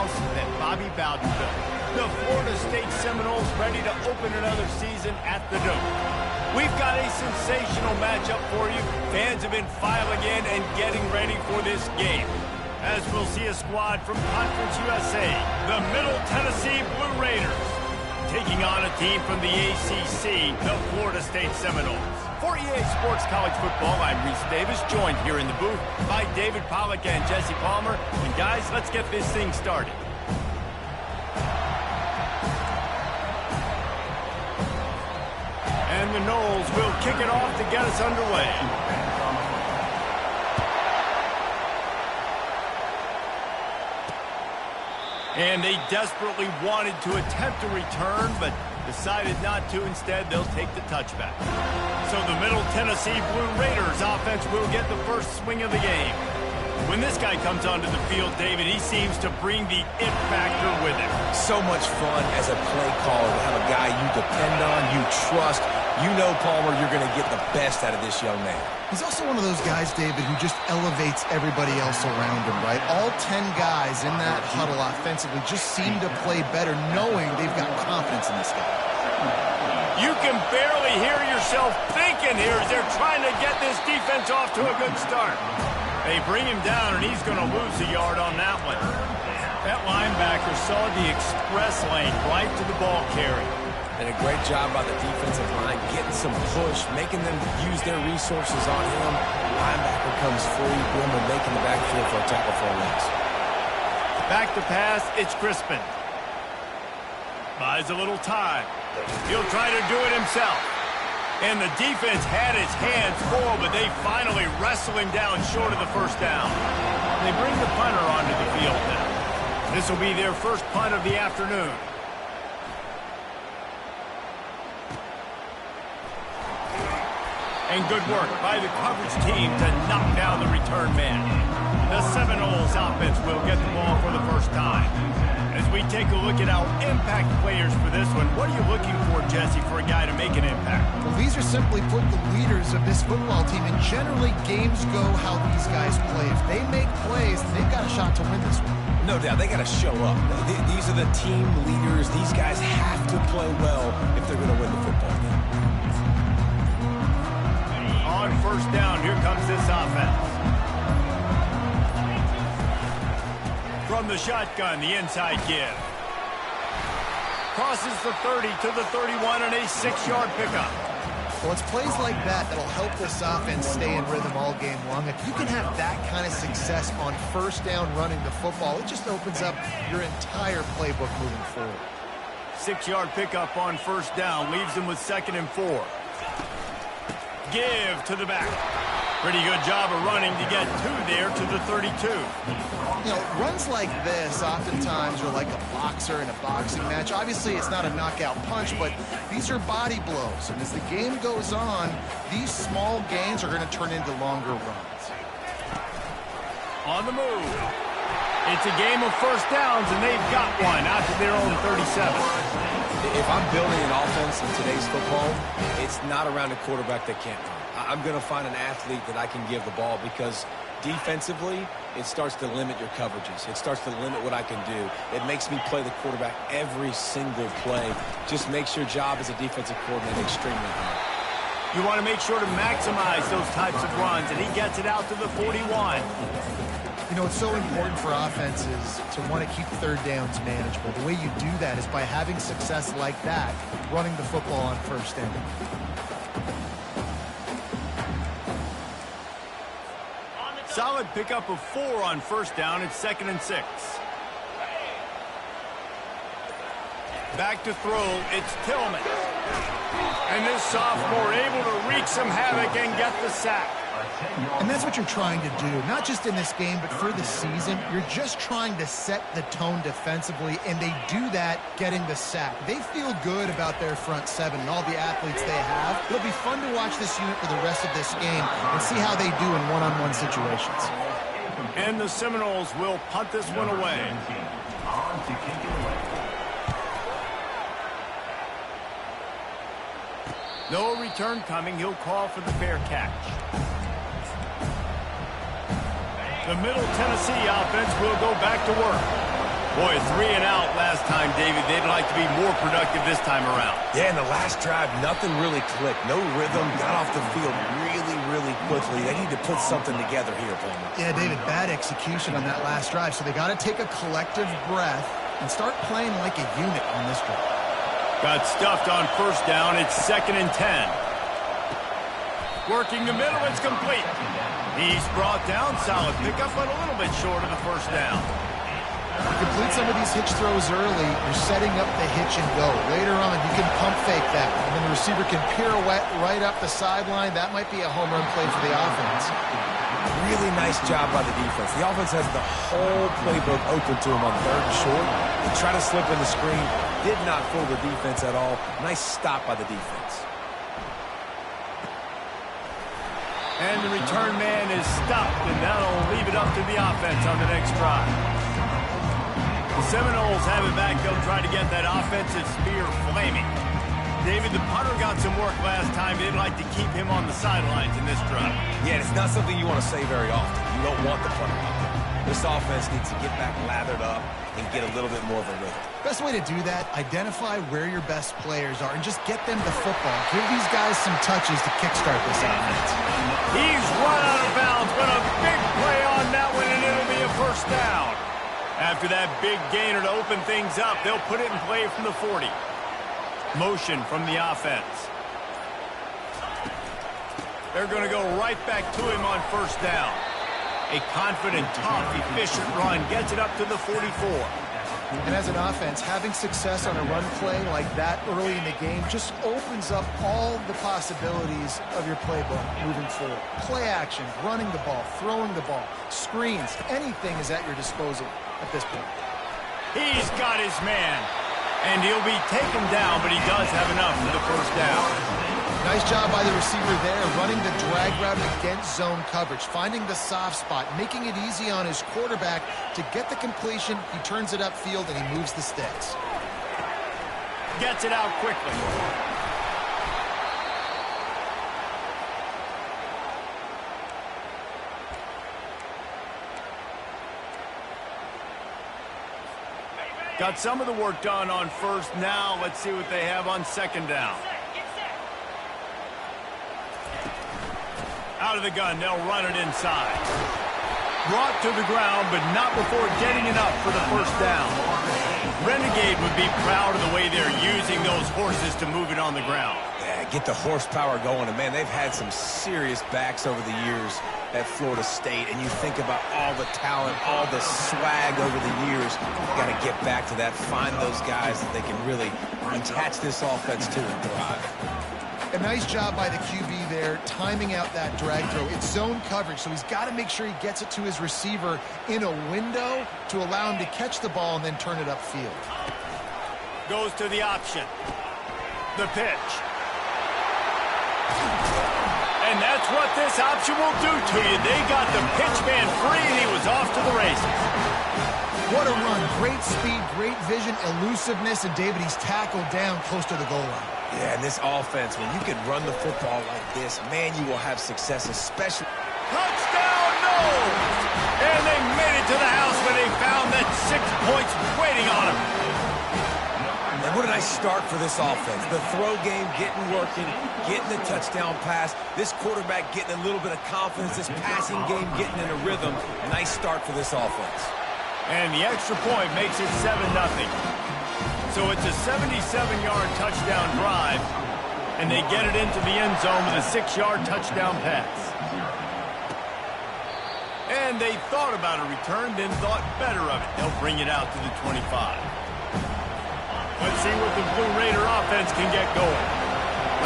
house that Bobby Bowden built. The Florida State Seminoles ready to open another season at the Dome. We've got a sensational matchup for you. Fans have been filing in and getting ready for this game, as we'll see a squad from Conference USA, the Middle Tennessee Blue Raiders, taking on a team from the ACC, the Florida State Seminoles. For EA Sports College Football, I'm Reese Davis, joined here in the booth by David Pollack and Jesse Palmer. And guys, let's get this thing started. And the Noles will kick it off to get us underway. And they desperately wanted to attempt a return, but decided not to. Instead, they'll take the touchback. So the Middle Tennessee Blue Raiders offense will get the first swing of the game. When this guy comes onto the field, David, he seems to bring the it factor with him. So much fun as a play caller to have a guy you depend on, you trust. You know, Palmer, you're going to get the best out of this young man. He's also one of those guys, David, who just elevates everybody else around him, right? All 10 guys in that huddle offensively just seem to play better knowing they've got confidence in this guy. You can barely hear yourself thinking here as they're trying to get this defense off to a good start. They bring him down, and he's going to lose a yard on that one. That linebacker saw the express lane right to the ball carrier. And a great job by the defensive line, getting some push, making them use their resources on him. Linebacker comes free, boom, and making the backfield for a tackle for a loss. Back to pass, it's Crispin. Buys a little time. He'll try to do it himself. And the defense had his hands full, but they finally wrestle him down short of the first down. They bring the punter onto the field now. This will be their first punt of the afternoon. And good work by the coverage team to knock down the return man. The Seminoles offense will get the ball for the first time. As we take a look at our impact players for this one, what are you looking for, Jesse, for a guy to make an impact? Well, these are simply put the leaders of this football team, and generally games go how these guys play. If they make plays, they've got a shot to win this one. No doubt, they got to show up. These are the team leaders. These guys have to play well if they're going to win the football game. On first down, here comes this offense. From the shotgun, the inside give. Crosses the 30 to the 31 and a 6-yard pickup. Well, it's plays like that that'll help this offense stay in rhythm all game long. If you can have that kind of success on first down running the football, it just opens up your entire playbook moving forward. 6-yard pickup on first down leaves them with 2nd and 4. Give to the back. Pretty good job of running to get 2 there to the 32. You know, runs like this oftentimes are like a boxer in a boxing match. Obviously, it's not a knockout punch, but these are body blows. And as the game goes on, these small gains are going to turn into longer runs. On the move. It's a game of first downs, and they've got one out to their own 37. If I'm building an offense in today's football, it's not around a quarterback that can't run. I'm going to find an athlete that I can give the ball because defensively, it starts to limit your coverages. It starts to limit what I can do. It makes me play the quarterback every single play. Just makes your job as a defensive coordinator extremely hard. You want to make sure to maximize those types of runs, and he gets it out to the 41. You know, it's so important for offenses to want to keep third downs manageable. The way you do that is by having success like that, running the football on first down. Solid pickup of 4 on first down. It's 2nd and 6. Back to throw. It's Tillman. And this sophomore able to wreak some havoc and get the sack. And that's what you're trying to do, not just in this game, but for the season. You're just trying to set the tone defensively, and they do that getting the sack. They feel good about their front seven and all the athletes they have. It'll be fun to watch this unit for the rest of this game and see how they do in one-on-one situations. And the Seminoles will punt this one away. No return coming. He'll call for the fair catch. The Middle Tennessee offense will go back to work. Boy, 3 and out last time, David. They'd like to be more productive this time around. Yeah, in the last drive, nothing really clicked. No rhythm, got off the field really quickly. They need to put something together here, Palmer. Yeah, David, bad execution on that last drive, so they got to take a collective breath and start playing like a unit on this drive. Got stuffed on first down. It's 2nd and 10. Working the middle, it's complete. He's brought down. Solid pickup, but a little bit short of the first down. Complete some of these hitch throws early, you're setting up the hitch and go. Later on, you can pump fake that, and then the receiver can pirouette right up the sideline. That might be a home run play for the offense. Really nice job by the defense. The offense has the whole playbook open to him on 3rd and short. They try to slip in the screen. Did not fool the defense at all. Nice stop by the defense. And the return man is stopped, and that'll leave it up to the offense on the next drive. The Seminoles have it back. They'll try to get that offensive spear flaming. David, the punter got some work last time. They'd like to keep him on the sidelines in this drive. Yeah, it's not something you want to say very often. You don't want the punter out there. This offense needs to get back lathered up and get a little bit more of a rhythm. Best way to do that, identify where your best players are and just get them the football. Give these guys some touches to kickstart this offense. He's run out of bounds, but a big play on that one, and it'll be a first down. After that big gainer to open things up, they'll put it in play from the 40. Motion from the offense. They're going to go right back to him on first down. A confident, tough, efficient run gets it up to the 44. And as an offense, having success on a run play like that early in the game just opens up all the possibilities of your playbook moving forward. Play action, running the ball, throwing the ball, screens, anything is at your disposal at this point. He's got his man. And he'll be taken down, but he does have enough for the first down. Nice job by the receiver there, running the drag route against zone coverage, finding the soft spot, making it easy on his quarterback to get the completion. He turns it upfield, and he moves the sticks. Gets it out quickly. Got some of the work done on first. Now let's see what they have on second down. Out of the gun, they'll run it inside. Brought to the ground, but not before getting enough for the first down. Renegade would be proud of the way they're using those horses to move it on the ground. Yeah, get the horsepower going. And, man, they've had some serious backs over the years at Florida State. And you think about all the talent, all the swag over the years. You got to get back to that, find those guys that they can really attach this offense to and thrive. A nice job by the QB there, timing out that drag throw. It's zone coverage, so he's got to make sure he gets it to his receiver in a window to allow him to catch the ball and then turn it upfield. Goes to the option. The pitch. And that's what this option will do to you. They got the pitch man free, and he was off to the races. What a run. Great speed, great vision, elusiveness, and David, he's tackled down close to the goal line. Yeah, and this offense, when you can run the football like this, man, you will have success, especially... Touchdown, no! And they made it to the house when they found that 6 points waiting on them. And what a nice start for this offense. The throw game getting working, getting the touchdown pass. This quarterback getting a little bit of confidence. This passing game getting in a rhythm. Nice start for this offense. And the extra point makes it 7-0. So it's a 77-yard touchdown drive, and they get it into the end zone with a 6-yard touchdown pass. And they thought about a return, then thought better of it. They'll bring it out to the 25. Let's see what the Blue Raider offense can get going.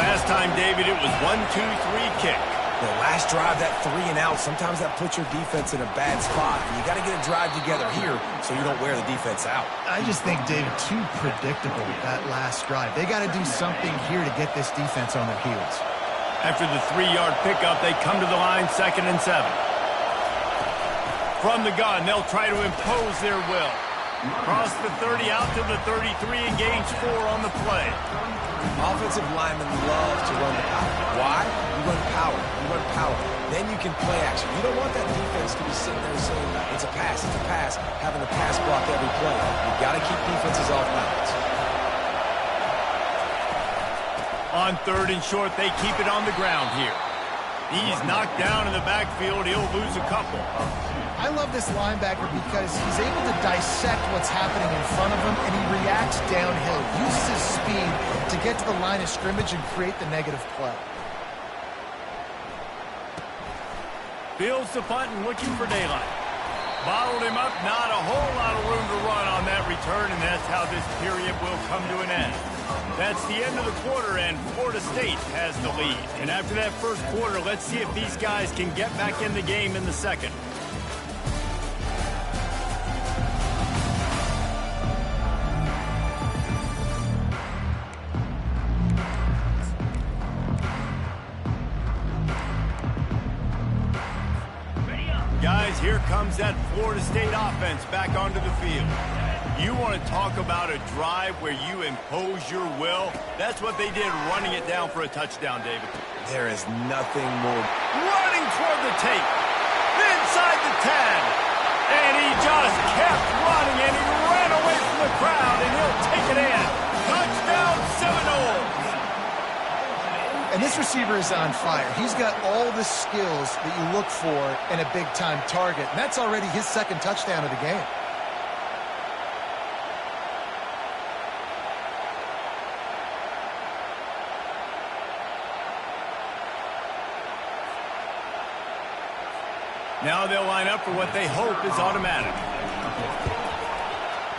Last time, David, it was 1-2-3 kick. The last drive, that 3 and out, sometimes that puts your defense in a bad spot. And you got to get a drive together here so you don't wear the defense out. I just think, David, too predictable, that last drive. They got to do something here to get this defense on their heels. After the 3-yard pickup, they come to the line, 2nd and 7. From the gun, they'll try to impose their will. Cross the 30 out to the 33 and gains 4 on the play. Offensive linemen love to run the power. Why? You run power. You run power. Then you can play action. You don't want that defense to be sitting there saying, it's a pass, having the pass block every play. You've got to keep defenses off balance. On 3rd and short, they keep it on the ground here. He's knocked down in the backfield. He'll lose a couple. I love this linebacker because he's able to dissect what's happening in front of him, and he reacts downhill, uses his speed to get to the line of scrimmage and create the negative play. Fields the punt and looking for daylight. Bottled him up, not a whole lot of room to run on that return, and that's how this period will come to an end. That's the end of the quarter, and Florida State has the lead. And after that first quarter, let's see if these guys can get back in the game in the second. Guys, here comes that Florida State offense back onto the field. You want to talk about a drive where you impose your will? That's what they did, running it down for a touchdown, David. There is nothing more. Running toward the tape. Inside the 10. And he just kept running, and he ran away from the crowd, and he'll take it in. Touchdown, Seminoles. And this receiver is on fire. He's got all the skills that you look for in a big-time target. And that's already his second touchdown of the game. Now they'll line up for what they hope is automatic.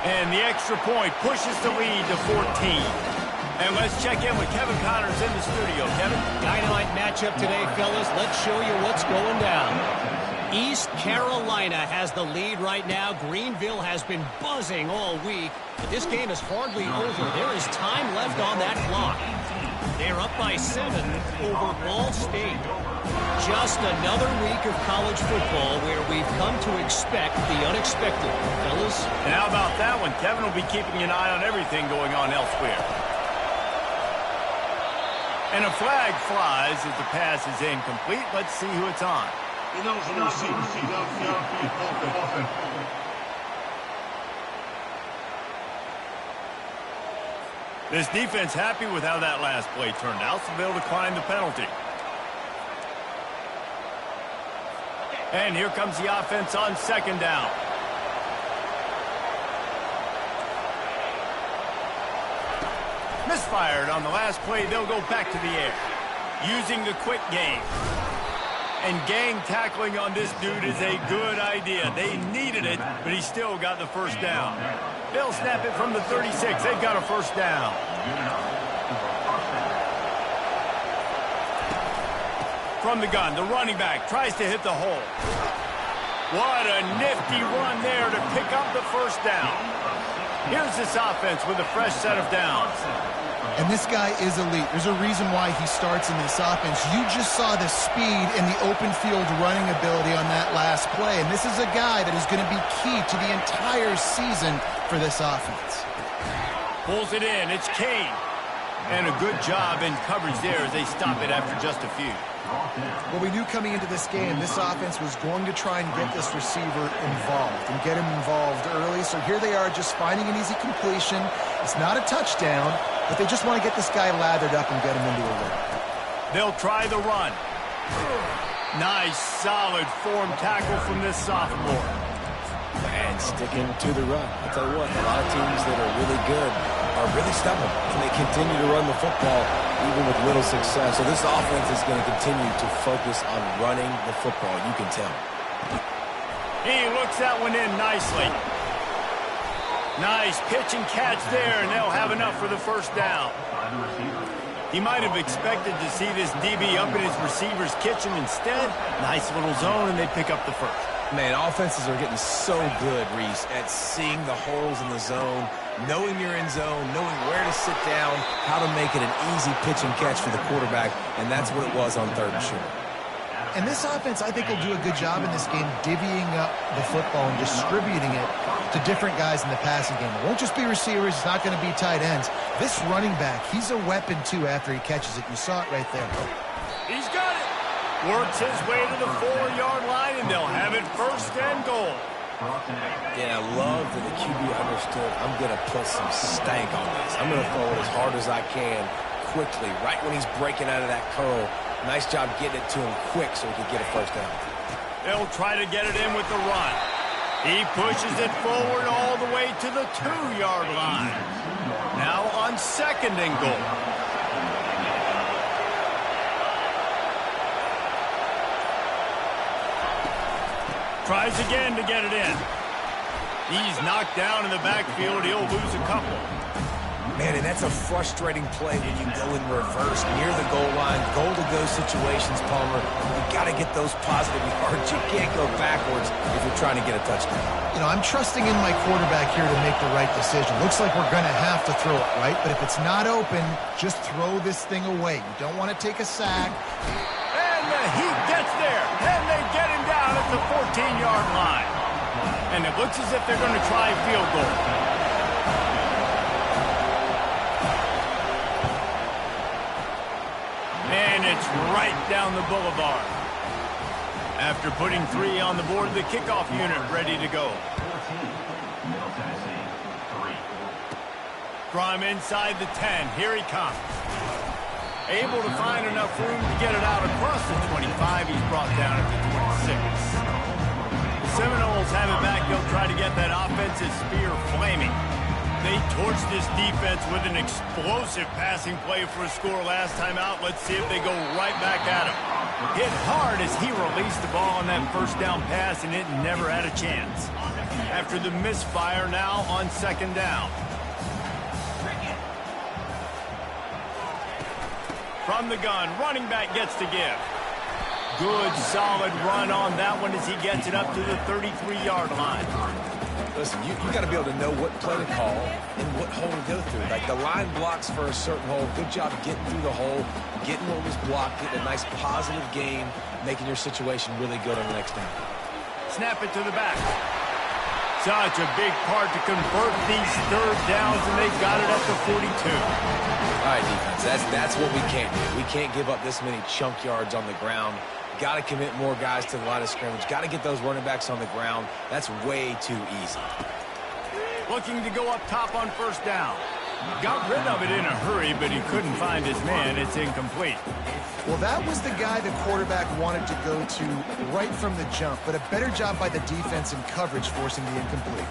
And the extra point pushes the lead to 14. And let's check in with Kevin Connors in the studio. Kevin? Dynamite matchup today, fellas. Let's show you what's going down. East Carolina has the lead right now. Greenville has been buzzing all week, but this game is hardly over. There is time left on that clock. They're up by 7 over Ball State. Just another week of college football where we've come to expect the unexpected, fellas. And how about that one? Kevin will be keeping an eye on everything going on elsewhere. And a flag flies as the pass is incomplete. Let's see who it's on. This defense happy with how that last play turned out, so they'll decline the penalty. And here comes the offense on 2nd down. Misfired on the last play. They'll go back to the air. Using the quick game. And gang tackling on this dude is a good idea. They needed it, but he still got the first down. They'll snap it from the 36. They've got a first down. From the gun, the running back tries to hit the hole. What a nifty run there to pick up the first down. Here's this offense with a fresh set of downs. And this guy is elite. There's a reason why he starts in this offense. You just saw the speed and the open field running ability on that last play. And this is a guy that is going to be key to the entire season for this offense. Pulls it in. It's Kane. And a good job in coverage there as they stop it after just a few. Well, we knew coming into this game, this offense was going to try and get this receiver involved and get him involved early. So here they are just finding an easy completion. It's not a touchdown, but they just want to get this guy lathered up and get him into a rhythm. They'll try the run. Nice, solid form tackle from this sophomore. And sticking to the run. I'll tell you what, a lot of teams that are really good are really stubborn, and they continue to run the football even with little success. So this offense is going to continue to focus on running the football, you can tell. He looks that one in nicely. Nice pitch and catch there, and they'll have enough for the first down. He might have expected to see this DB up in his receiver's kitchen. Instead, nice little zone, and they pick up the first. Man, offenses are getting so good, Reese, at seeing the holes in the zone, knowing you're in zone, knowing where to sit down, how to make it an easy pitch and catch for the quarterback, and that's what it was on 3rd and short. And this offense, I think, will do a good job in this game divvying up the football and distributing it to different guys in the passing game. It won't just be receivers. It's not going to be tight ends. This running back, he's a weapon, too, after he catches it. You saw it right there. He's got it. Works his way to the 4-yard line, and they'll have it first and goal. Yeah, I love that the QB understood I'm going to put some stank on this. I'm going to throw it as hard as I can quickly, right when he's breaking out of that curl. Nice job getting it to him quick so he could get a first down. They'll try to get it in with the run. He pushes it forward all the way to the 2-yard line. Now on second and goal. Tries again to get it in. He's knocked down in the backfield. He'll lose a couple. Man, and that's a frustrating play when you go in reverse near the goal line. Goal-to-go situations, Palmer. You got to get those positive yards. You can't go backwards if you're trying to get a touchdown. You know, I'm trusting in my quarterback here to make the right decision. Looks like we're going to have to throw it, right? But if it's not open, just throw this thing away. You don't want to take a sack. And he gets there. And they get him down at the 14-yard line. And it looks as if they're going to try a field goal. And it's right down the boulevard. After putting 3 on the board, the kickoff unit ready to go. From inside the 10, here he comes. Able to find enough room to get it out across the 25. He's brought down at the 26. The Seminoles have it back. They'll try to get that offensive spear flaming. They torched this defense with an explosive passing play for a score last time out. Let's see if they go right back at him. Hit hard as he released the ball on that first down pass, and it never had a chance. After the misfire, now on second down. From the gun, running back gets to give. Good, solid run on that one as he gets it up to the 33-yard line. Listen, you got to be able to know what play to call and what hole to go through. Like the line blocks for a certain hole. Good job getting through the hole, getting what was blocked, getting a nice positive gain, making your situation really good on the next down. Snap it to the back. Such a big part to convert these third downs, and they got it at the 42. All right, defense, that's what we can't do. We can't give up this many chunk yards on the ground. Got to commit more guys to the line of scrimmage. Got to get those running backs on the ground. That's way too easy. Looking to go up top on first down. Got rid of it in a hurry, but he couldn't find his man. It's incomplete. Well, that was the guy the quarterback wanted to go to right from the jump, but a better job by the defense in coverage forcing the incomplete.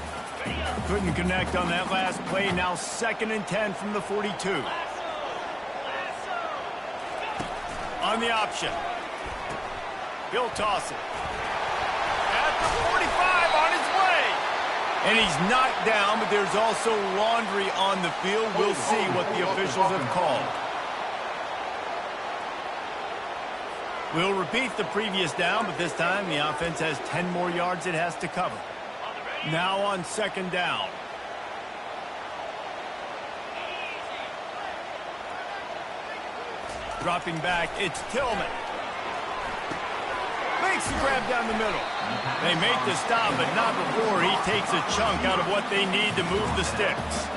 Couldn't connect on that last play. Now second and 10 from the 42. On the option. He'll toss it. At the 45 on his way. And he's knocked down, but there's also laundry on the field. We'll see what the officials have called. We'll repeat the previous down, but this time the offense has 10 more yards it has to cover. Now on second down. Dropping back, it's Tillman. Makes the grab down the middle. They make the stop, but not before he takes a chunk out of what they need to move the sticks.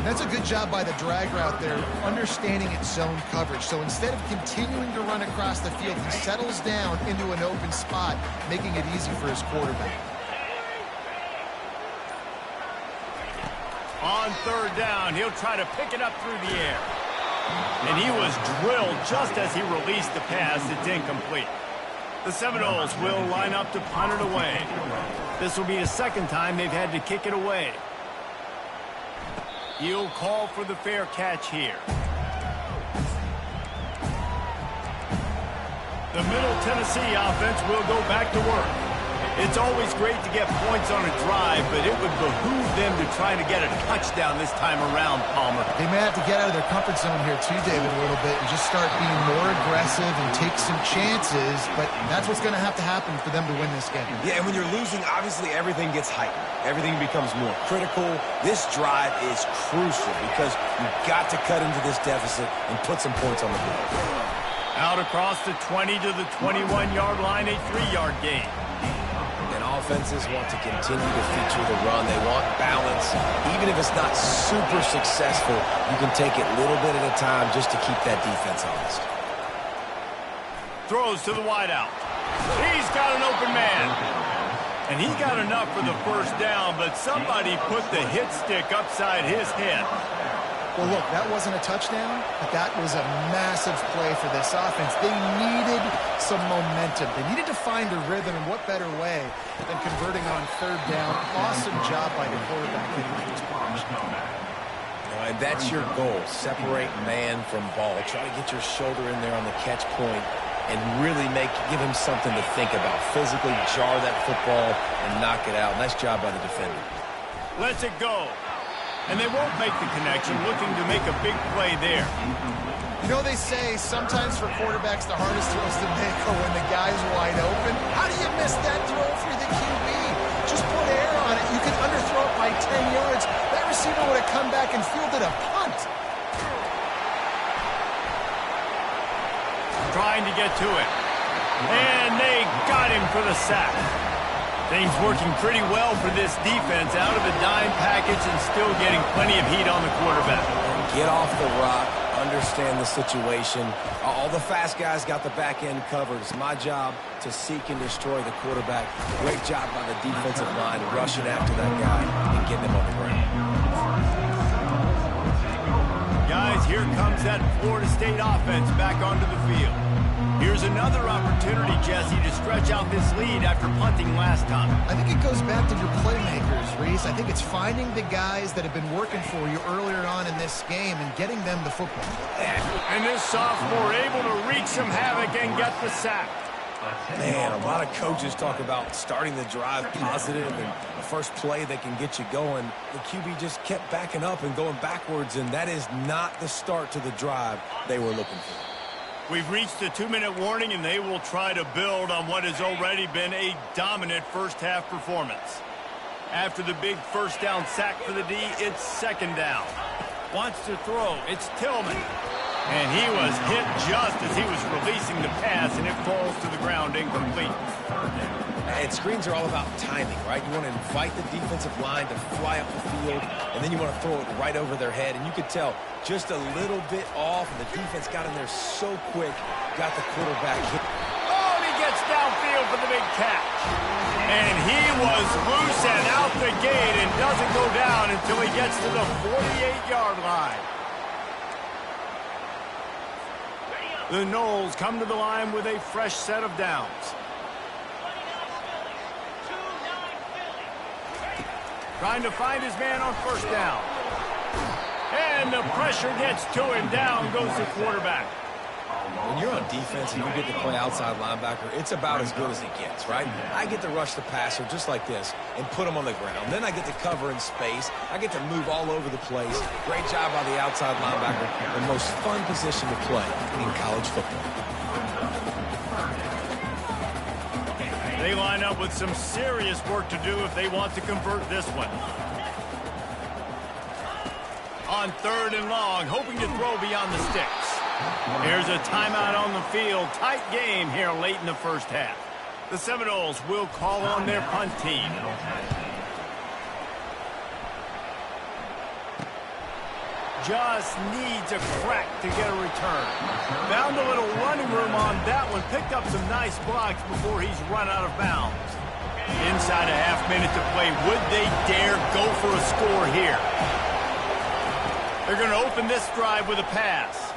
That's a good job by the drag route there, understanding its zone coverage. So instead of continuing to run across the field, he settles down into an open spot, making it easy for his quarterback. On third down, he'll try to pick it up through the air. And he was drilled just as he released the pass. It's incomplete. The Seminoles will line up to punt it away. This will be the second time they've had to kick it away. He'll call for the fair catch here. The Middle Tennessee offense will go back to work. It's always great to get points on a drive, but it would behoove them to try to get a touchdown this time around, Palmer. They may have to get out of their comfort zone here too, David, a little bit and just start being more aggressive and take some chances, but that's what's going to happen for them to win this game. Yeah, and when you're losing, obviously everything gets heightened. Everything becomes more critical. This drive is crucial because you've got to cut into this deficit and put some points on the board. Out across the 20 to the 21-yard line, a 3-yard gain. And offenses want to continue to feature the run. They want balance. Even if it's not super successful, you can take it little bit at a time just to keep that defense honest. Throws to the wideout. He's got an open man. And he got enough for the first down, but somebody put the hit stick upside his head. Well, look, that wasn't a touchdown, but that was a massive play for this offense. They needed some momentum. They needed to find a rhythm, and what better way than converting on third down. Awesome job by the quarterback getting to his punch. And that's your goal. Separate man from ball. Try to get your shoulder in there on the catch point and really give him something to think about. Physically jar that football and knock it out. Nice job by the defender. Lets it go. And they won't make the connection, looking to make a big play there. You know, they say sometimes for quarterbacks the hardest throws to make are when the guy's wide open. How do you miss that throw for the QB? Just put air on it. You can underthrow it by 10 yards. That receiver would have come back and fielded a punt. Trying to get to it. And they got him for the sack. Things working pretty well for this defense, out of a dime package and still getting plenty of heat on the quarterback. Get off the rock, understand the situation. All the fast guys got the back end covered. It's my job to seek and destroy the quarterback. Great job by the defensive line, rushing after that guy and getting him on the ground. Guys, here comes that Florida State offense back onto the field. Here's another opportunity, Jesse, to stretch out this lead after punting last time. I think it goes back to your playmakers, Reese. I think it's finding the guys that have been working for you earlier on in this game and getting them the football. And this sophomore able to wreak some havoc and get the sack. Man, a lot of coaches talk about starting the drive positive and the first play that can get you going. The QB just kept backing up and going backwards, and that is not the start to the drive they were looking for. We've reached the 2-minute warning, and they will try to build on what has already been a dominant first-half performance. After the big first down sack for the D, it's second down. Wants to throw. It's Tillman. And he was hit just as he was releasing the pass, and it falls to the ground incomplete. And screens are all about timing, right? You want to invite the defensive line to fly up the field, and then you want to throw it right over their head. And you could tell just a little bit off, and the defense got in there so quick, got the quarterback hit. Oh, and he gets downfield for the big catch. And he was loose and out the gate and doesn't go down until he gets to the 48-yard line. The Noles come to the line with a fresh set of downs. Trying to find his man on first down. And the pressure gets to him. Down goes the quarterback. When you're on defense and you get to play outside linebacker, it's about as good as it gets, right? I get to rush the passer just like this and put him on the ground. Then I get to cover in space. I get to move all over the place. Great job by the outside linebacker. The most fun position to play in college football. They line up with some serious work to do if they want to convert this one. On third and long, hoping to throw beyond the sticks. Here's a timeout on the field. Tight game here late in the first half. The Seminoles will call on their punt team. Just needs a crack to get a return. Found a little running room on that one. Picked up some nice blocks before he's run out of bounds. Inside a half minute to play. Would they dare go for a score here? They're going to open this drive with a pass.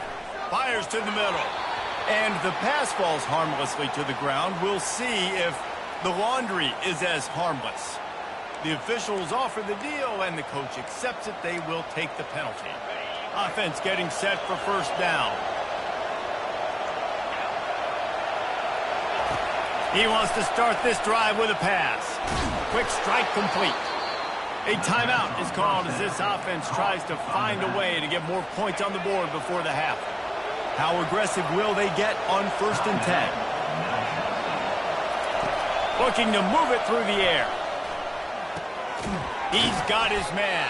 Fires to the middle. And the pass falls harmlessly to the ground. We'll see if the laundry is as harmless. The officials offer the deal, and the coach accepts it. They will take the penalty. Offense getting set for first down. He wants to start this drive with a pass. Quick strike complete. A timeout is called as this offense tries to find a way to get more points on the board before the half. How aggressive will they get on first and 10? Looking to move it through the air. He's got his man.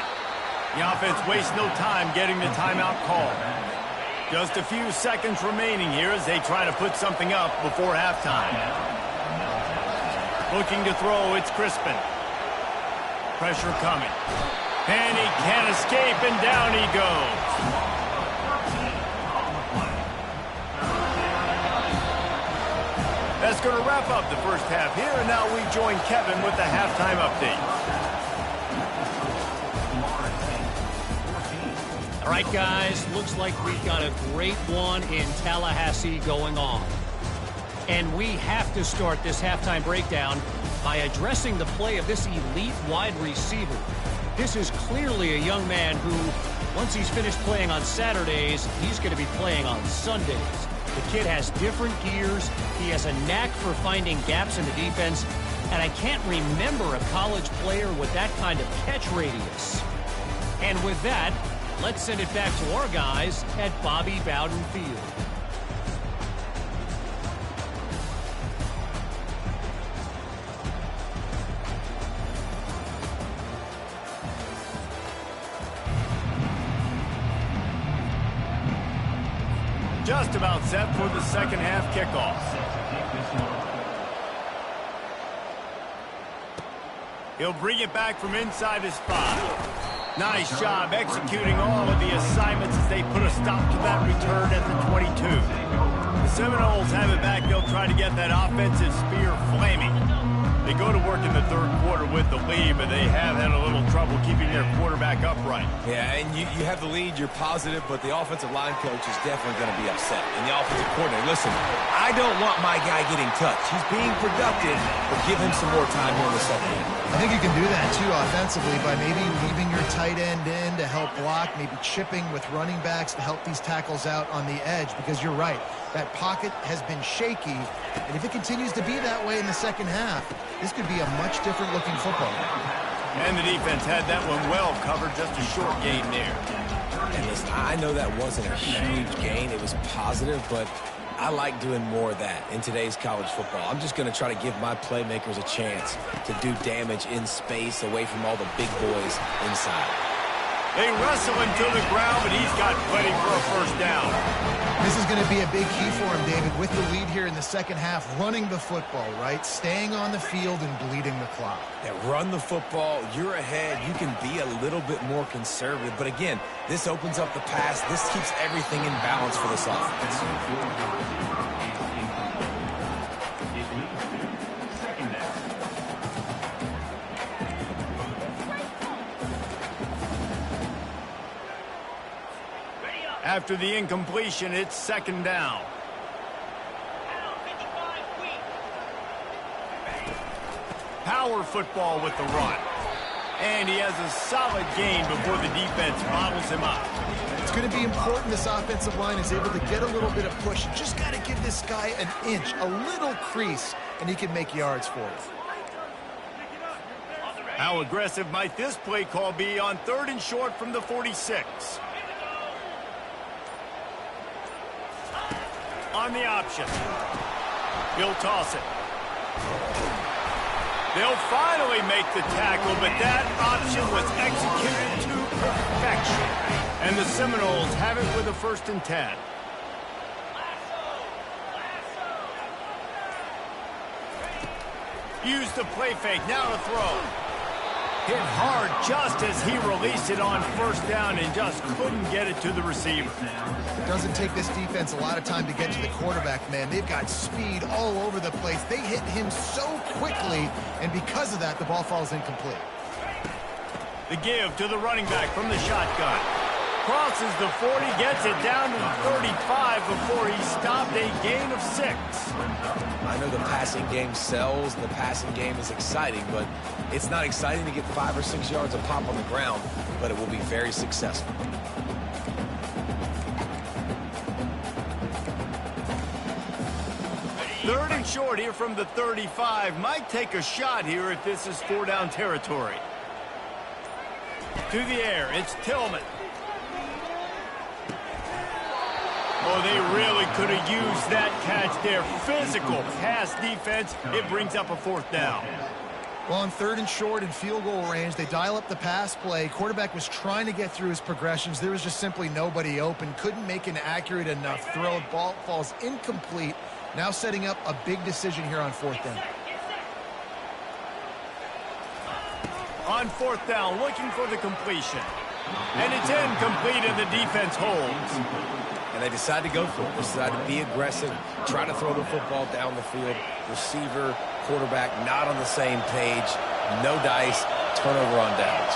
The offense wastes no time getting the timeout call. Just a few seconds remaining here as they try to put something up before halftime. Looking to throw, it's Crispin. Pressure coming. And he can't escape, and down he goes. That's going to wrap up the first half here, and now we join Kevin with the halftime update. All right, guys, looks like we've got a great one in Tallahassee going on. And we have to start this halftime breakdown by addressing the play of this elite wide receiver. This is clearly a young man who, once he's finished playing on Saturdays, he's going to be playing on Sundays. The kid has different gears. He has a knack for finding gaps in the defense. And I can't remember a college player with that kind of catch radius. And with that, let's send it back to our guys at Bobby Bowden Field. Just about set for the second half kickoff. He'll bring it back from inside his 5. Nice job executing all of the assignments as they put a stop to that return at the 22. The Seminoles have it back. They'll try to get that offensive spear flaming. They go to work in the third quarter with the lead, but they have had a little trouble keeping their quarterback upright. Yeah, and you have the lead, you're positive, but the offensive line coach is definitely going to be upset. And the offensive coordinator, listen, I don't want my guy getting touched. He's being productive, but give him some more time here in the second half. I think you can do that, too, offensively, by maybe leaving your tight end in to help block, maybe chipping with running backs to help these tackles out on the edge, because you're right. That pocket has been shaky, and if it continues to be that way in the second half, this could be a much different looking football. And the defense had that one well covered, just a short gain there. And listen, I know that wasn't a huge gain. It was positive, but I like doing more of that in today's college football. I'm just going to try to give my playmakers a chance to do damage in space away from all the big boys inside. They wrestle him to the ground, but he's got plenty for a first down. This is going to be a big key for him, David, with the lead here in the second half, running the football, right? Staying on the field and bleeding the clock. Yeah, run the football. You're ahead. You can be a little bit more conservative. But again, this opens up the pass. This keeps everything in balance for this offense. After the incompletion, it's second down. Power football with the run. And he has a solid gain before the defense bottles him up. It's going to be important this offensive line is able to get a little bit of push. You just got to give this guy an inch, a little crease, and he can make yards for you. How aggressive might this play call be on 3rd and short from the 46? On the option. He'll toss it. They'll finally make the tackle, but that option was executed to perfection. And the Seminoles have it with a 1st and 10. Use the play fake, now to throw. Hit hard just as he released it on 1st down and just couldn't get it to the receiver. It doesn't take this defense a lot of time to get to the quarterback, man. They've got speed all over the place. They hit him so quickly, and because of that, the ball falls incomplete. The give to the running back from the shotgun. Crosses the 40, gets it down to the 35 before he stopped, a gain of 6. I know the passing game sells, the passing game is exciting, but it's not exciting to get 5 or 6 yards of pop on the ground, but it will be very successful. Third and short here from the 35. Might take a shot here if this is 4-down territory. To the air, it's Tillman. Oh, they really could have used that catch there. Physical pass defense. It brings up a 4th down. Well, on 3rd and short and field goal range, they dial up the pass play. Quarterback was trying to get through his progressions. There was just simply nobody open. Couldn't make an accurate enough throw. Ball falls incomplete. Now setting up a big decision here on 4th down. On 4th down, looking for the completion. And it's incomplete, and the defense holds. And they decide to go for it. They decide to be aggressive, try to throw the football down the field. Receiver, quarterback, not on the same page. No dice, turnover on downs.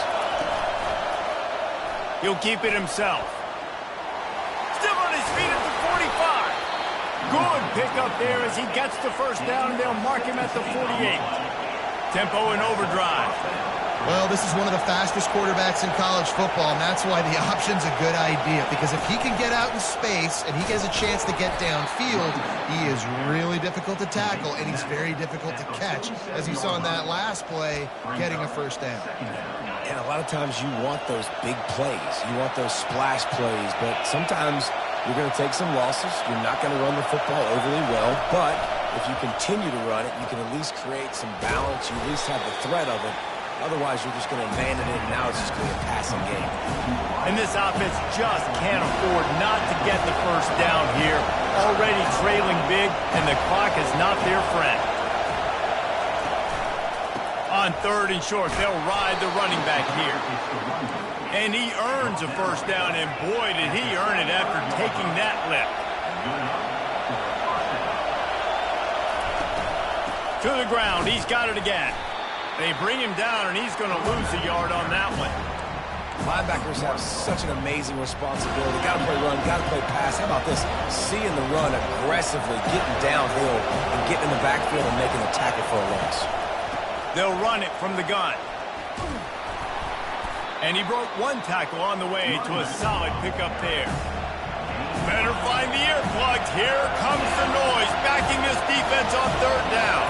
He'll keep it himself. Still on his feet at the 45. Good pickup there as he gets the first down, and they'll mark him at the 48. Tempo and overdrive. Well, this is one of the fastest quarterbacks in college football, and that's why the option's a good idea. Because if he can get out in space and he has a chance to get downfield, he is really difficult to tackle, and he's very difficult to catch, as you saw in that last play, getting a first down. And a lot of times you want those big plays. You want those splash plays, but sometimes you're going to take some losses. You're not going to run the football overly well, but if you continue to run it, you can at least create some balance. You at least have the threat of it. Otherwise, you're just going to abandon it, and now it's just going to be a passing game. And this offense just can't afford not to get the first down here. Already trailing big, and the clock is not their friend. On 3rd and short, they'll ride the running back here. And he earns a first down, and boy, did he earn it after taking that lift. To the ground, he's got it again. They bring him down, and he's going to lose a yard on that one. Linebackers have such an amazing responsibility. Got to play run, got to play pass. How about this? Seeing the run aggressively, getting downhill, and getting in the backfield and making a tackle for a loss. They'll run it from the gun. And he broke one tackle on the way to a solid pickup there. Better find the earplugs. Here comes the noise, backing this defense on 3rd down.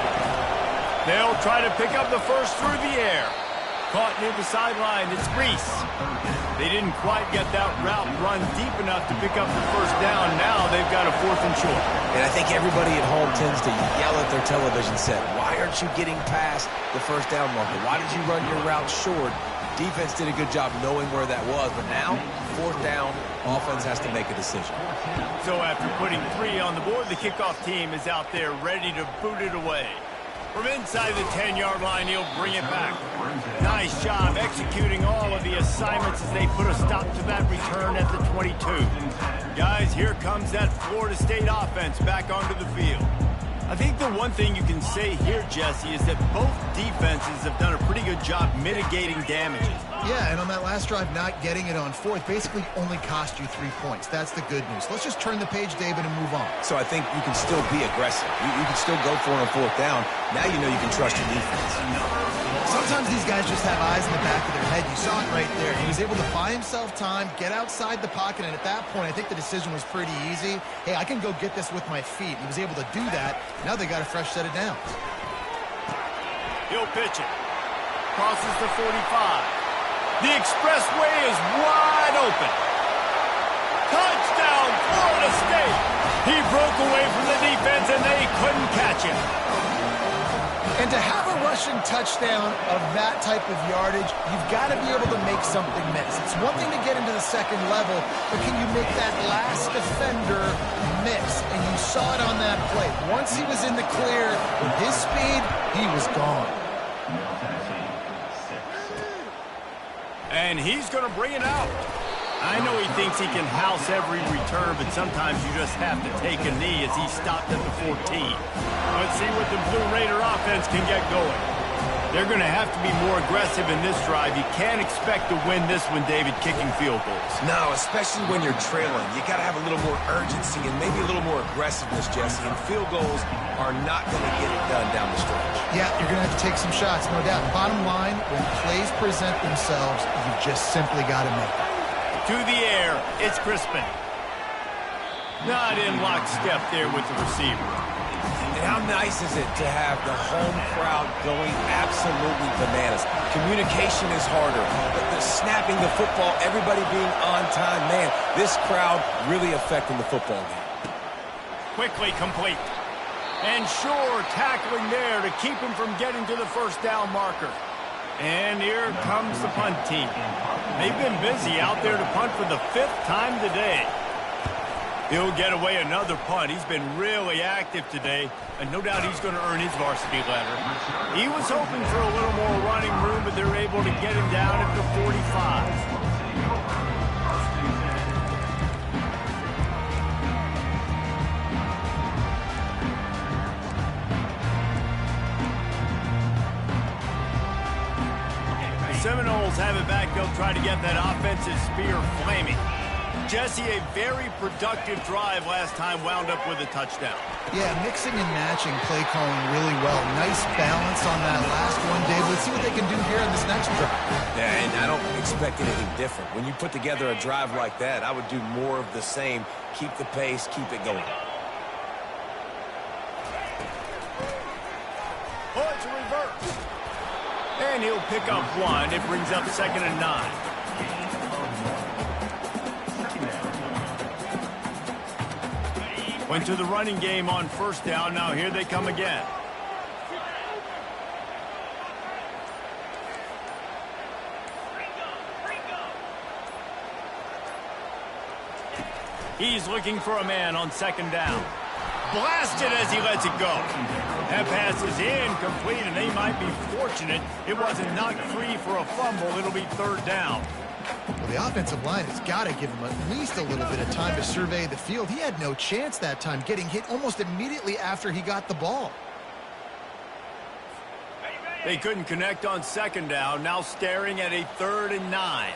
They'll try to pick up the first through the air. Caught near the sideline. It's Reese. They didn't quite get that route run deep enough to pick up the first down. Now they've got a 4th and short. And I think everybody at home tends to yell at their television set. Why aren't you getting past the first down marker? Why did you run your route short? Defense did a good job knowing where that was. But now, 4th down, offense has to make a decision. So after putting 3 on the board, the kickoff team is out there ready to boot it away. From inside the 10-yard line, he'll bring it back. Nice job executing all of the assignments as they put a stop to that return at the 22. Guys, here comes that Florida State offense back onto the field. I think the one thing you can say here, Jesse, is that both defenses have done a pretty good job mitigating damages. Yeah, and on that last drive, not getting it on 4th basically only cost you 3 points. That's the good news. Let's just turn the page, David, and move on. So I think you can still be aggressive. You can still go for it on 4th down. Now you know you can trust your defense. Sometimes these guys just have eyes in the back of their head. You saw it right there. He was able to buy himself time, get outside the pocket, and at that point, I think the decision was pretty easy. Hey, I can go get this with my feet. He was able to do that. Now they got a fresh set of downs. He'll pitch it. Crosses the 45. The expressway is wide open. Touchdown, Florida State. He broke away from the defense, and they couldn't catch him. And to have a rushing touchdown of that type of yardage, you've got to be able to make something miss. It's one thing to get into the second level, but can you make that last defender miss? And you saw it on that play. Once he was in the clear with his speed, he was gone. And he's going to bring it out. I know he thinks he can house every return, but sometimes you just have to take a knee as he stopped at the 14. Let's see what the Blue Raider offense can get going. They're going to have to be more aggressive in this drive. You can't expect to win this one, David, kicking field goals. No, especially when you're trailing. You got to have a little more urgency and maybe a little more aggressiveness, Jesse. And field goals are not going to get it done down the stretch. Yeah, you're going to have to take some shots, no doubt. Bottom line, when plays present themselves, you've just simply got to make it. To the air, it's Crispin. Not in lockstep there with the receiver. And how nice is it to have the home crowd going absolutely bananas? Communication is harder, but the snapping the football, everybody being on time, man, this crowd really affecting the football game. Quickly complete. And sure, tackling there to keep him from getting to the first down marker. And here comes the punt team. They've been busy out there to punt for the 5th time today. He'll get away another punt. He's been really active today, and no doubt he's going to earn his varsity letter. He was hoping for a little more running room, but they're able to get him down at the 45. Seminoles have it back. They'll try to get that offensive spear flaming. Jesse, a very productive drive last time, wound up with a touchdown. Yeah, mixing and matching play calling really well. Nice balance on that last one, Dave. Let's see what they can do here in this next drive. Yeah, and I don't expect anything different. When you put together a drive like that, I would do more of the same. Keep the pace, keep it going. Oh, it's a reverse. And he'll pick up 1. It brings up 2nd and 9. Went to the running game on 1st down. Now here they come again. He's looking for a man on 2nd down. Blasted as he lets it go. That pass is incomplete, and they might be fortunate it wasn't knocked free for a fumble. It'll be 3rd down. Well, the offensive line has got to give him at least a little bit of time to survey the field. He had no chance that time, getting hit almost immediately after he got the ball. They couldn't connect on 2nd down. Now staring at a 3rd and 9.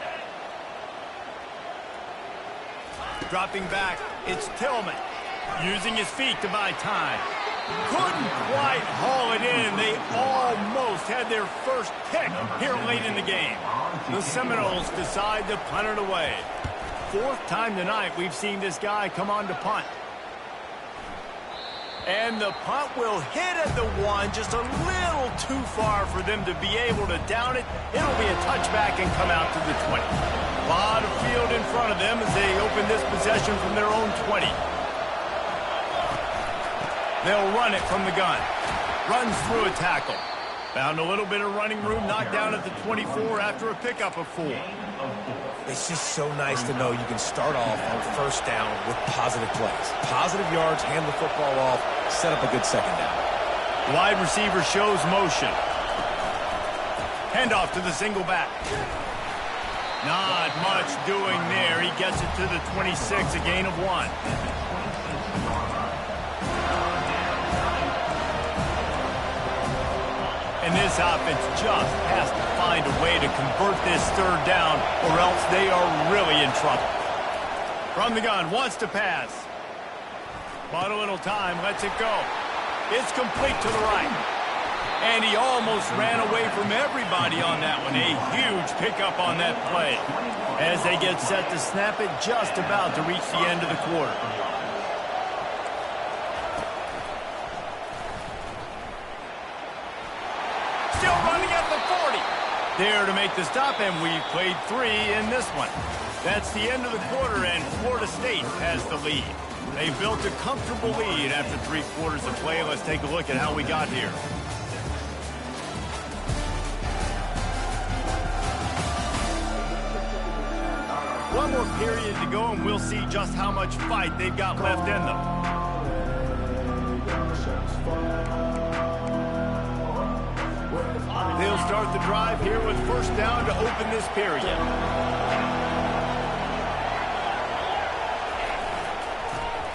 Dropping back, it's Tillman. Using his feet to buy time. Couldn't quite haul it in. They almost had their first pick here late in the game. The Seminoles decide to punt it away. 4th time tonight we've seen this guy come on to punt. And the punt will hit at the 1, just a little too far for them to be able to down it. It'll be a touchback and come out to the 20. A lot of field in front of them as they open this possession from their own 20. They'll run it from the gun. Runs through a tackle. Found a little bit of running room, knocked down at the 24 after a pickup of 4. It's just so nice to know you can start off on 1st down with positive plays. Positive yards, hand the football off, set up a good 2nd down. Wide receiver shows motion. Handoff to the single back. Not much doing there. He gets it to the 26, a gain of 1. And this offense just has to find a way to convert this 3rd down, or else they are really in trouble. From the gun, wants to pass. Bought a little time, lets it go. It's complete to the right. And he almost ran away from everybody on that one. A huge pickup on that play. As they get set to snap it, just about to reach the end of the quarter. Still running at the 40. There to make the stop, and we've played 3 in this one. That's the end of the quarter, and Florida State has the lead. They built a comfortable lead after 3 quarters of play. Let's take a look at how we got here. One more period to go, and we'll see just how much fight they've got left in them. They'll start the drive here with 1st down to open this period.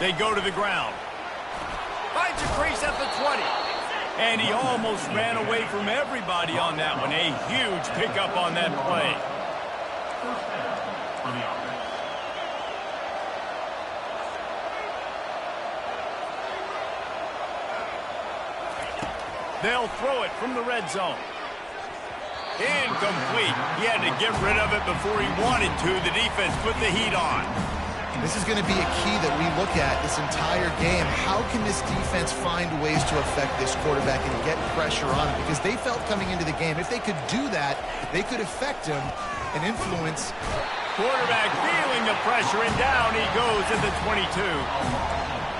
They go to the ground. Finds a crease at the 20. And he almost ran away from everybody on that one. A huge pickup on that play. They'll throw it from the red zone. Incomplete. He had to get rid of it before he wanted to. The defense put the heat on. This is going to be a key that we look at this entire game. How can this defense find ways to affect this quarterback and get pressure on him? Because they felt coming into the game, if they could do that, they could affect him and influence. Quarterback feeling the pressure, and down he goes at the 22.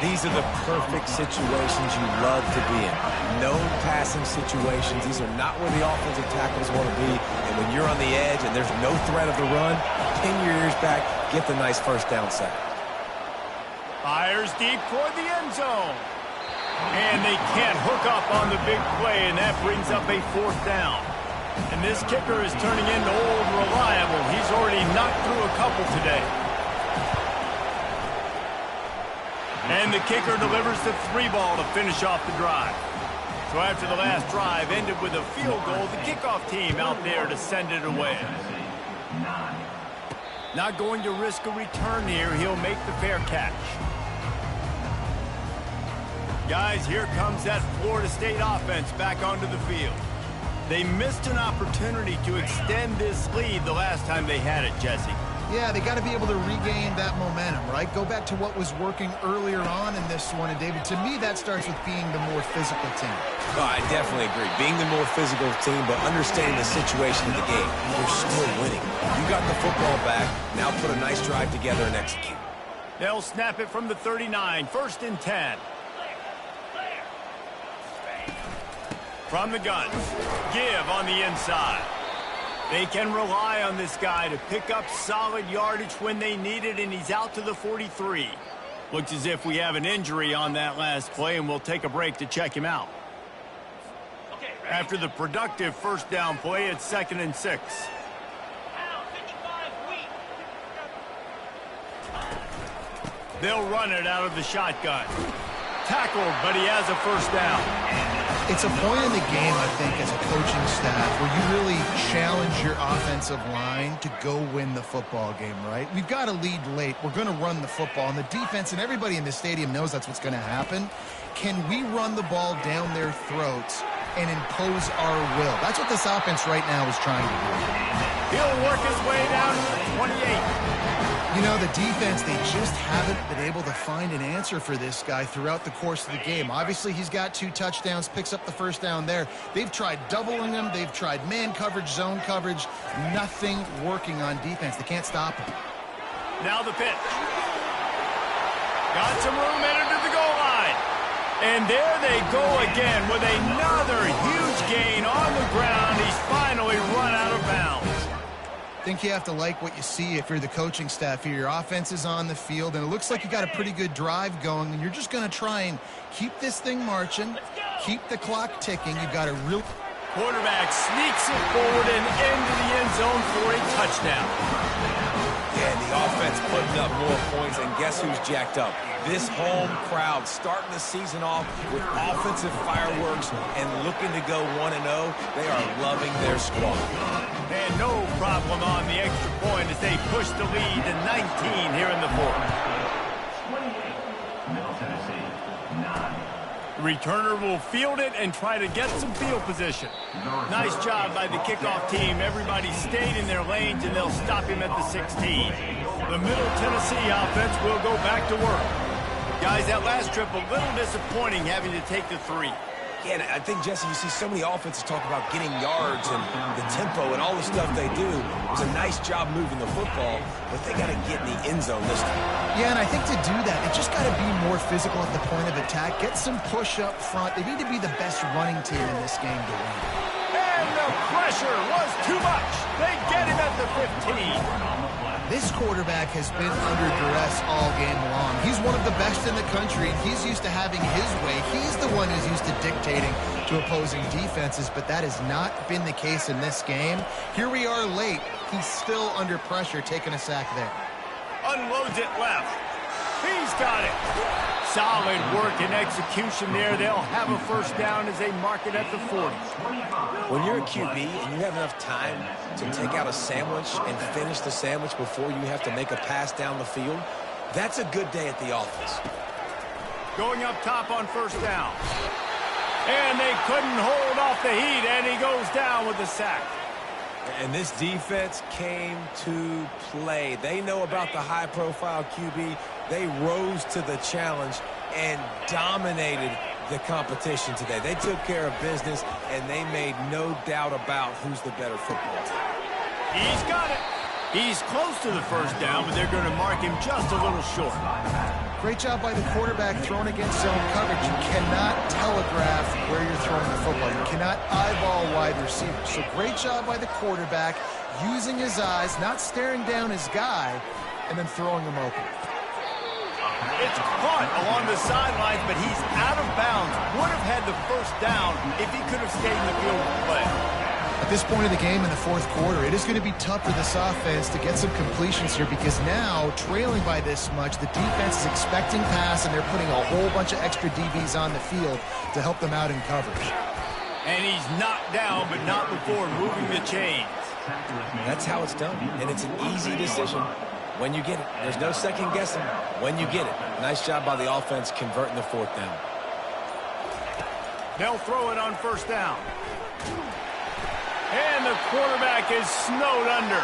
These are the perfect situations you love to be in. Known passing situations. These are not where the offensive tackles want to be. And when you're on the edge and there's no threat of the run, pin your ears back, get the nice first down sack. Fires deep toward the end zone. And they can't hook up on the big play, and that brings up a 4th down. And this kicker is turning into old reliable. He's already knocked through a couple today. And the kicker delivers the 3 ball to finish off the drive. So after the last drive ended with a field goal, the kickoff team out there to send it away. Not going to risk a return here. He'll make the fair catch. Guys, here comes that Florida State offense back onto the field. They missed an opportunity to extend this lead the last time they had it, Jesse. Yeah, they got to be able to regain that momentum, right? Go back to what was working earlier on in this one. And, David, to me, that starts with being the more physical team. Oh, I definitely agree. Being the more physical team, but understanding the situation of the game. You're still winning. You got the football back. Now put a nice drive together and execute. They'll snap it from the 39. 1st and 10. From the gun. Give on the inside. They can rely on this guy to pick up solid yardage when they need it, and he's out to the 43. Looks as if we have an injury on that last play, and we'll take a break to check him out. After the productive 1st down play, it's 2nd and 6. They'll run it out of the shotgun. Tackled, but he has a 1st down. It's a point in the game, I think, as a coaching staff, where you really challenge your offensive line to go win the football game, right? We've got to lead late. We're going to run the football. And the defense and everybody in the stadium knows that's what's going to happen. Can we run the ball down their throats and impose our will? That's what this offense right now is trying to do. He'll work his way down to the 28. You know, the defense, they just haven't been able to find an answer for this guy throughout the course of the game. Obviously, he's got 2 touchdowns, picks up the 1st down there. They've tried doubling him. They've tried man coverage, zone coverage. Nothing working on defense. They can't stop him. Now the pitch. Got some room headed to the goal line. And there they go again with another huge gain on the ground. He's finally run out of bounds. I think you have to like what you see if you're the coaching staff here. Your offense is on the field, and it looks like you got a pretty good drive going, and you're just going to try and keep this thing marching, keep the clock ticking. You've got a real... Quarterback sneaks it forward and into the end zone for a touchdown. Yeah, the offense putting up more points, and guess who's jacked up? This home crowd starting the season off with offensive fireworks and looking to go 1-0. They are loving their squad. And no problem on the extra point as they push the lead to 19 here in the 4th. The returner will field it and try to get some field position. Nice job by the kickoff team. Everybody stayed in their lanes, and they'll stop him at the 16. The Middle Tennessee offense will go back to work. Guys, that last trip a little disappointing having to take the 3. Yeah, and I think, Jesse, you see so many offenses talk about getting yards and the tempo and all the stuff they do. It was a nice job moving the football, but they got to get in the end zone this time. Yeah, and I think to do that, they just got to be more physical at the point of attack. Get some push up front. They need to be the best running team in this game to win. And the pressure was too much. They get him at the 15. This quarterback has been under duress all game long. He's one of the best in the country, and he's used to having his way. He's the one who's used to dictating to opposing defenses, but that has not been the case in this game. Here we are late. He's still under pressure, taking a sack there. Unloads it left. He's got it. Solid work and execution there. They'll have a 1st down as they mark it at the 40. When you're a QB and you have enough time to take out a sandwich and finish the sandwich before you have to make a pass down the field, that's a good day at the office. Going up top on 1st down. And they couldn't hold off the heat, and he goes down with the sack. And this defense came to play. They know about the high-profile QB. They rose to the challenge and dominated the competition today. They took care of business, and they made no doubt about who's the better football team. He's got it. He's close to the first down, but they're going to mark him just a little short. Great job by the quarterback throwing against zone coverage. You cannot telegraph where you're throwing the football. You cannot eyeball wide receivers. So great job by the quarterback using his eyes, not staring down his guy, and then throwing him open. It's caught along the sidelines, but he's out of bounds. Would have had the first down if he could have stayed in the field of play. At this point of the game in the fourth quarter, it is going to be tough for this offense to get some completions here because now, trailing by this much, the defense is expecting pass, and they're putting a whole bunch of extra DBs on the field to help them out in coverage. And he's knocked down, but not before moving the chains. That's how it's done, and it's an easy decision when you get it. There's no second guessing when you get it. Nice job by the offense converting the fourth down. They'll throw it on first down. And the quarterback is snowed under.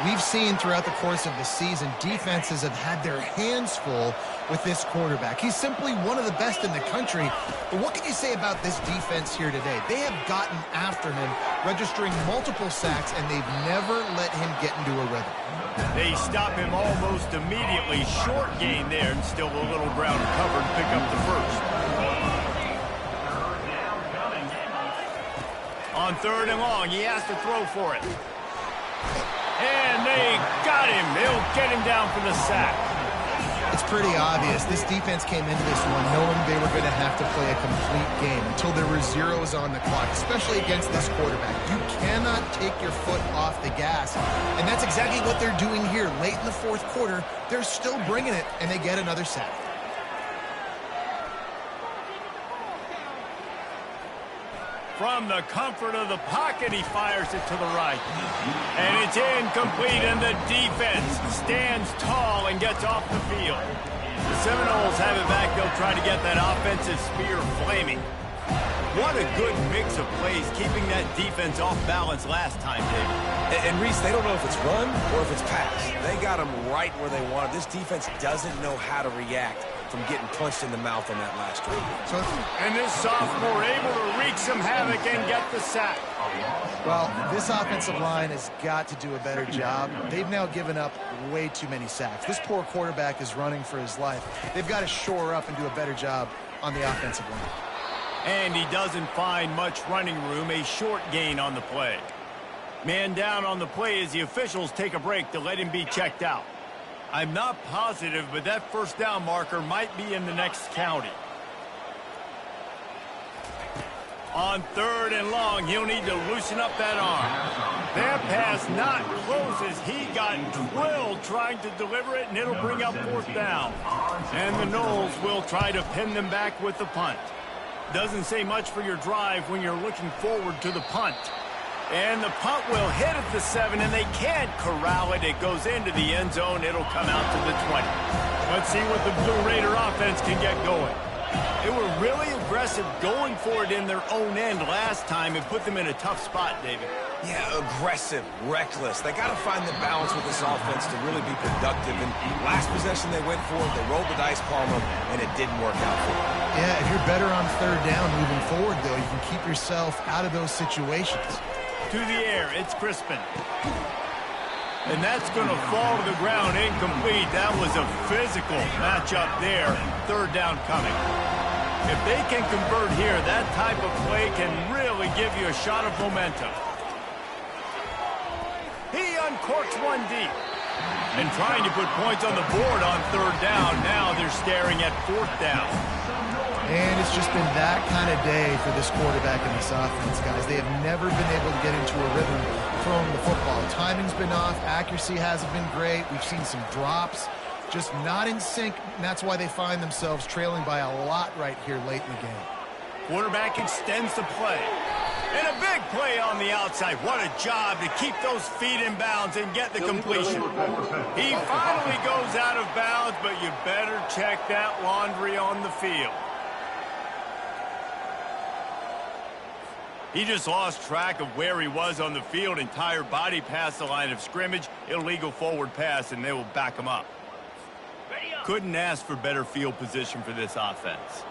We've seen throughout the course of the season, defenses have had their hands full with this quarterback. He's simply one of the best in the country. But what can you say about this defense here today? They have gotten after him, registering multiple sacks, and they've never let him get into a rhythm. They stop him almost immediately. Short gain there, and still a little ground covered. Pick up the first. On third and long, he has to throw for it. And they got him. They'll get him down for the sack. It's pretty obvious. This defense came into this one knowing they were going to have to play a complete game until there were zeros on the clock, especially against this quarterback. You cannot take your foot off the gas. And that's exactly what they're doing here. Late in the fourth quarter, they're still bringing it, and they get another sack. From the comfort of the pocket, he fires it to the right. And it's incomplete, and the defense stands tall and gets off the field. The Seminoles have it back. They'll try to get that offensive spear flaming. What a good mix of plays, keeping that defense off balance last time, David. And Reese, they don't know if it's run or if it's pass. They got them right where they want it. This defense doesn't know how to react from getting punched in the mouth on that last drive. And this sophomore able to wreak some havoc and get the sack. Well, this offensive line has got to do a better job. They've now given up way too many sacks. This poor quarterback is running for his life. They've got to shore up and do a better job on the offensive line. And he doesn't find much running room, a short gain on the play. Man down on the play as the officials take a break to let him be checked out. I'm not positive, but that first down marker might be in the next county. On third and long, he'll need to loosen up that arm. That pass not close as he got drilled trying to deliver it, and it'll bring up fourth down. And the Noles will try to pin them back with the punt. Doesn't say much for your drive when you're looking forward to the punt. And the punt will hit at the 7, and they can't corral it. It goes into the end zone. It'll come out to the 20. Let's see what the Blue Raider offense can get going. They were really aggressive going for it in their own end last time and put them in a tough spot, David. Yeah, aggressive, reckless. They got to find the balance with this offense to really be productive. And last possession they went for it, they rolled the dice, Palmer, and it didn't work out for them. Yeah, if you're better on third down moving forward, though, you can keep yourself out of those situations. To the air, it's Crispin. And that's going to fall to the ground incomplete. That was a physical matchup there. Third down coming. If they can convert here, that type of play can really give you a shot of momentum. He uncorks one deep. And trying to put points on the board on third down. Now they're staring at fourth down. And it's just been that kind of day for this quarterback and this offense, guys. They have never been able to get into a rhythm throwing the football. Timing's been off. Accuracy hasn't been great. We've seen some drops. Just not in sync, and that's why they find themselves trailing by a lot right here late in the game. Quarterback extends the play. And a big play on the outside. What a job to keep those feet in bounds and get the completion. He finally goes out of bounds, but you better check that laundry on the field. He just lost track of where he was on the field. Entire body past the line of scrimmage. Illegal forward pass, and they will back him up. Couldn't ask for better field position for this offense.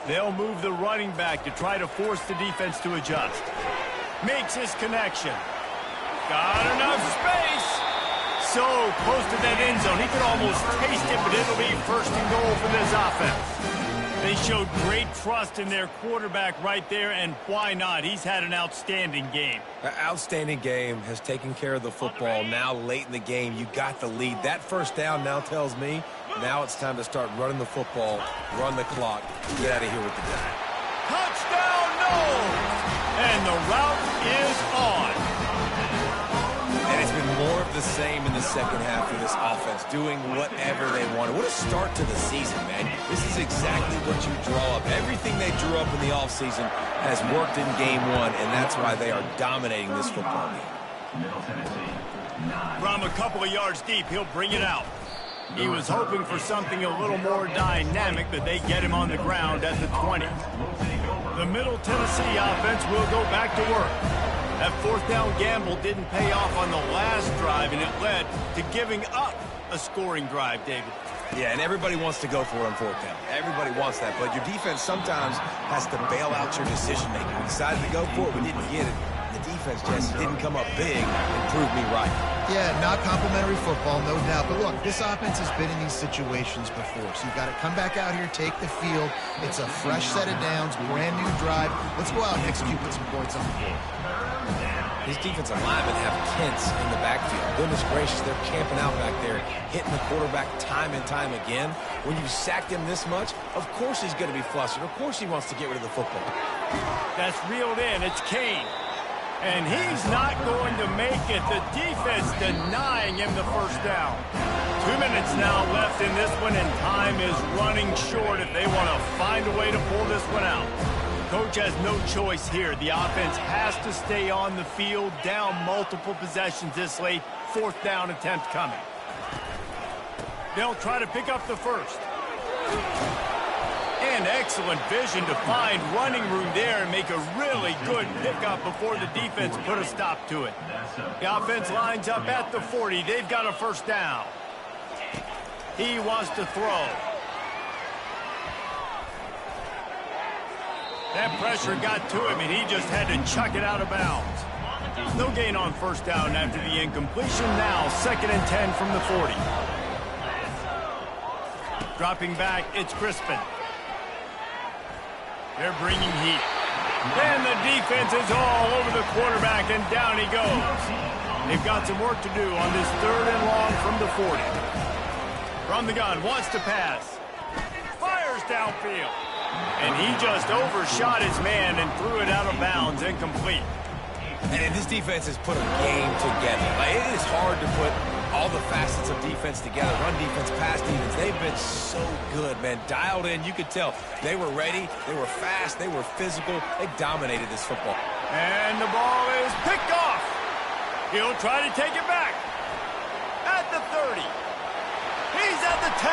They'll move the running back to try to force the defense to adjust. Makes his connection. Got enough space. So close to that end zone. He could almost taste it, but it'll be first and goal for this offense. They showed great trust in their quarterback right there, and why not? He's had an outstanding game. An outstanding game, has taken care of the football. Now late in the game, you got the lead. That first down now tells me now it's time to start running the football, run the clock, get out of here with the day. Touchdown, no! And the route is on. And it's been more of the same in the second half of this offense, doing whatever they wanted. What a start to the season, man. This is exactly what you draw up. Everything they drew up in the offseason has worked in game one, and that's why they are dominating this football game. From a couple of yards deep, he'll bring it out. He was hoping for something a little more dynamic, but they get him on the ground at the 20. The Middle Tennessee offense will go back to work. That fourth down gamble didn't pay off on the last drive, and it led to giving up a scoring drive, David. Yeah, and everybody wants to go for it on fourth down. Everybody wants that, but your defense sometimes has to bail out your decision-making. We decided to go for it, we didn't get it. The defense just didn't come up big and prove me right. Yeah, not complimentary football, no doubt. But look, this offense has been in these situations before. So you've got to come back out here, take the field. It's a fresh set of downs, brand new drive. Let's go out and execute with some points on the board. His defensive linemen have tents in the backfield. Goodness gracious, they're camping out back there, hitting the quarterback time and time again. When you sacked him this much, of course he's going to be flustered. Of course he wants to get rid of the football. That's reeled in. It's Kane. And he's not going to make it. The defense denying him the first down. 2 minutes now left in this one, and time is running short if they want to find a way to pull this one out. Coach has no choice here. The offense has to stay on the field, down multiple possessions this late. Fourth down attempt coming. They'll try to pick up the first. And excellent vision to find running room there and make a really good pickup before the defense put a stop to it. The offense lines up at the 40. They've got a first down. He wants to throw. That pressure got to him, and he just had to chuck it out of bounds. No gain on first down after the incompletion. Now, 2nd and 10 from the 40. Dropping back, it's Crispin. They're bringing heat. And the defense is all over the quarterback, and down he goes. They've got some work to do on this 3rd and long from the 40. From the gun, wants to pass. Fires downfield. And he just overshot his man and threw it out of bounds, incomplete. And this defense has put a game together. Like, it is hard to put all the facets of defense together. Run defense, pass defense. They've been so good, man. Dialed in, you could tell. They were ready, they were fast, they were physical. They dominated this football. And the ball is picked off. He'll try to take it back. At the 30. He's at the 10.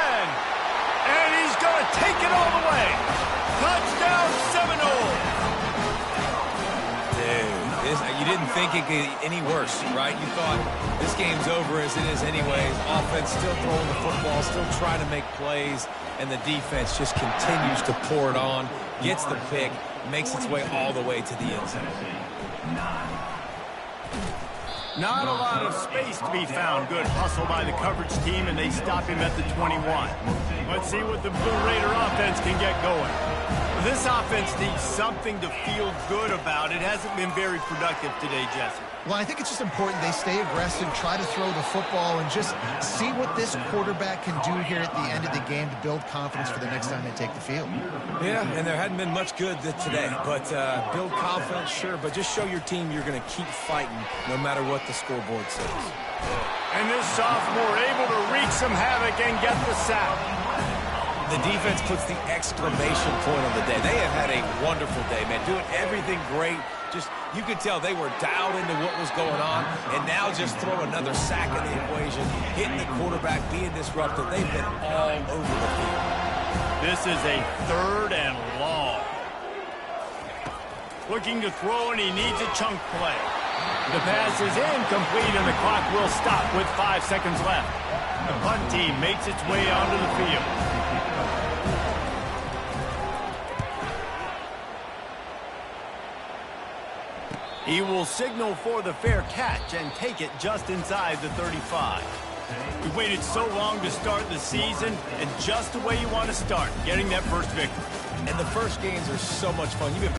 And he's going to take it all the way. Touchdown Seminoles. You didn't think it could get any worse, right? You thought this game's over as it is anyways. Offense still throwing the football, still trying to make plays, and the defense just continues to pour it on, gets the pick, makes its way all the way to the end zone. Not a lot of space to be found. Good hustle by the coverage team, and they stop him at the 21. Let's see what the Blue Raider offense can get going. This offense needs something to feel good about. It hasn't been very productive today, Jesse. Well, I think it's just important they stay aggressive, try to throw the football, and just see what this quarterback can do here at the end of the game to build confidence for the next time they take the field. Yeah, and there hadn't been much good today, but build confidence, sure, but just show your team you're going to keep fighting no matter what the scoreboard says. And this sophomore able to wreak some havoc and get the sack. The defense puts the exclamation point on the day. They have had a wonderful day, man, doing everything great. Just, you could tell they were dialed into what was going on, and now just throw another sack in the equation, hitting the quarterback, being disruptive. They've been all over the field. This is a 3rd and long. Looking to throw, and he needs a chunk play. The pass is incomplete, and the clock will stop with 5 seconds left. The punt team makes its way onto the field. He will signal for the fair catch and take it just inside the 35. We waited so long to start the season, and just the way you want to start, getting that first victory. And the first games are so much fun. You've been